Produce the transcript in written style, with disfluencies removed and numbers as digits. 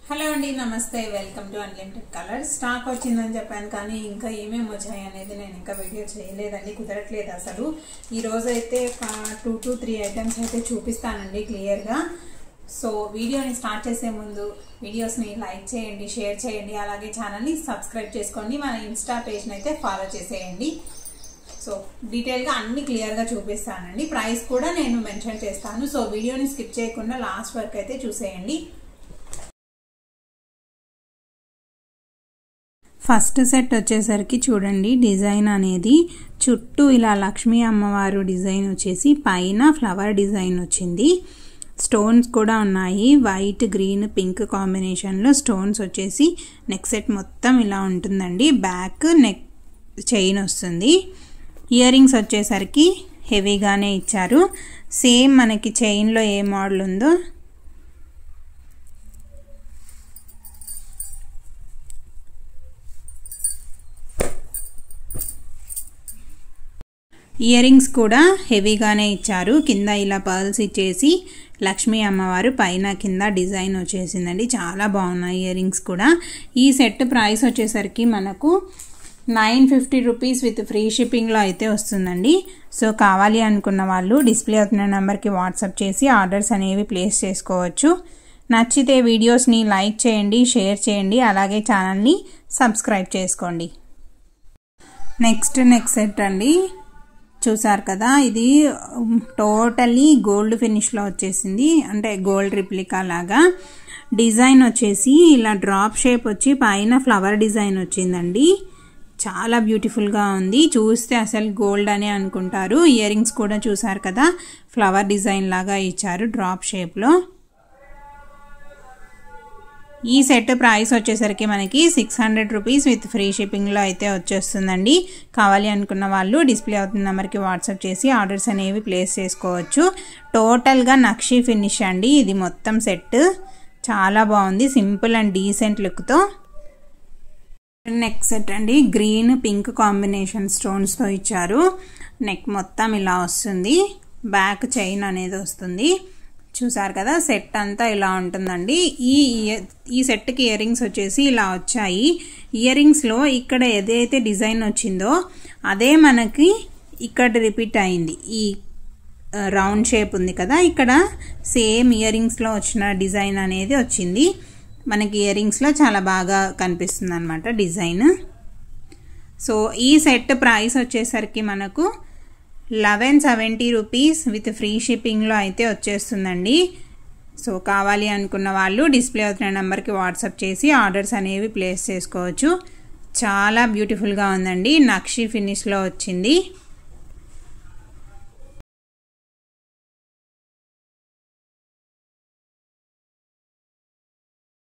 Hello అండి, నమస్తే. Welcome to unlimited colours. Stock వచ్చిందని చెప్పాను కానీ ఇంకా ఏమేమి వచ్చాయి అనేది నేను ఇంకా వీడియో చేయలేదండి, కుదరట్లేదు అసలు. ఈరోజు అయితే 2 to 3 ఐటమ్స్ అయితే చూపిస్తానండి క్లియర్గా. సో వీడియోని స్టార్ట్ చేసే ముందు వీడియోస్ని లైక్ చేయండి, షేర్ చేయండి, అలాగే ఛానల్ని సబ్స్క్రైబ్ చేసుకోండి, మన ఇన్స్టా పేజ్ని అయితే ఫాలో చేసేయండి. సో డీటెయిల్గా అన్ని క్లియర్గా చూపిస్తానండి. ప్రైస్ కూడా నేను మెన్షన్ చేస్తాను. సో వీడియోని స్కిప్ చేయకుండా లాస్ట్ వరకు అయితే చూసేయండి. ఫస్ట్ సెట్ వచ్చేసరికి చూడండి, డిజైన్ అనేది చుట్టూ ఇలా లక్ష్మీ అమ్మవారు డిజైన్ వచ్చేసి పైన ఫ్లవర్ డిజైన్ వచ్చింది. స్టోన్స్ కూడా ఉన్నాయి, వైట్ గ్రీన్ పింక్ కాంబినేషన్లో స్టోన్స్ వచ్చేసి నెక్ సెట్ మొత్తం ఇలా ఉంటుందండి. బ్యాక్ నెక్ చైన్ వస్తుంది. ఇయర్ రింగ్స్ వచ్చేసరికి హెవీగానే ఇచ్చారు. సేమ్ మనకి చైన్లో ఏ మోడల్ ఉందో ఇయర్ రింగ్స్ కూడా హెవీగానే ఇచ్చారు. కింద ఇలా పర్ల్స్ ఇచ్చేసి లక్ష్మీ అమ్మవారు పైన కింద డిజైన్ వచ్చేసిందండి. చాలా బాగున్నాయి ఇయర్ రింగ్స్ కూడా. ఈ సెట్ ప్రైస్ వచ్చేసరికి మనకు 950 రూపీస్ విత్ ఫ్రీ షిప్పింగ్లో అయితే వస్తుందండి. సో కావాలి అనుకున్న వాళ్ళు డిస్ప్లే అవుతున్న నెంబర్కి వాట్సాప్ చేసి ఆర్డర్స్ అనేవి ప్లేస్ చేసుకోవచ్చు. నచ్చితే వీడియోస్ని లైక్ చేయండి, షేర్ చేయండి, అలాగే ఛానల్ని సబ్స్క్రైబ్ చేసుకోండి. నెక్స్ట్ నెక్ సెట్ అండి. చూసారు కదా, ఇది టోటల్లీ గోల్డ్ ఫినిష్లో వచ్చేసింది, అంటే గోల్డ్ రిప్లికా లాగా. డిజైన్ వచ్చేసి ఇలా డ్రాప్ షేప్ వచ్చి పైన ఫ్లవర్ డిజైన్ వచ్చిందండి. చాలా బ్యూటిఫుల్గా ఉంది. చూస్తే అసలు గోల్డ్ అనే అనుకుంటారు. ఇయర్ రింగ్స్ కూడా చూసారు కదా, ఫ్లవర్ డిజైన్ లాగా ఇచ్చారు డ్రాప్ షేప్లో. ఈ సెట్ ప్రైస్ వచ్చేసరికి మనకి 600 రూపీస్ విత్ ఫ్రీ షిప్పింగ్లో అయితే వచ్చేస్తుందండి. కావాలి అనుకున్న వాళ్ళు డిస్ప్లే అవుతున్న నెంబర్కి వాట్సాప్ చేసి ఆర్డర్స్ అనేవి ప్లేస్ చేసుకోవచ్చు. టోటల్గా నక్షీ ఫినిష్ అండి ఇది మొత్తం సెట్. చాలా బాగుంది, సింపుల్ అండ్ డీసెంట్ లుక్తో. నెక్ సెట్ అండి, గ్రీన్ పింక్ కాంబినేషన్ స్టోన్స్తో ఇచ్చారు. నెక్ మొత్తం ఇలా వస్తుంది, బ్యాక్ చైన్ అనేది వస్తుంది. చూసారు కదా, సెట్ అంతా ఇలా ఉంటుందండి. ఈ సెట్కి ఇయర్ రింగ్స్ వచ్చేసి ఇలా వచ్చాయి. ఇయర్ రింగ్స్లో ఇక్కడ ఏదైతే డిజైన్ వచ్చిందో అదే మనకి ఇక్కడ రిపీట్ అయింది. ఈ రౌండ్ షేప్ ఉంది కదా, ఇక్కడ సేమ్ ఇయర్ రింగ్స్లో వచ్చిన డిజైన్ అనేది వచ్చింది. మనకి ఇయర్ రింగ్స్లో చాలా బాగా కనిపిస్తుంది అన్నమాట డిజైన్. సో ఈ సెట్ ప్రైస్ వచ్చేసరికి మనకు 1170 రూపీస్ విత్ ఫ్రీ షిప్పింగ్లో అయితే వచ్చేస్తుందండి. సో కావాలి అనుకున్న వాళ్ళు డిస్ప్లే అవుతున్న నెంబర్కి వాట్సాప్ చేసి ఆర్డర్స్ అనేవి ప్లేస్ చేసుకోవచ్చు. చాలా బ్యూటిఫుల్గా ఉందండి, నక్షీ ఫినిష్లో వచ్చింది.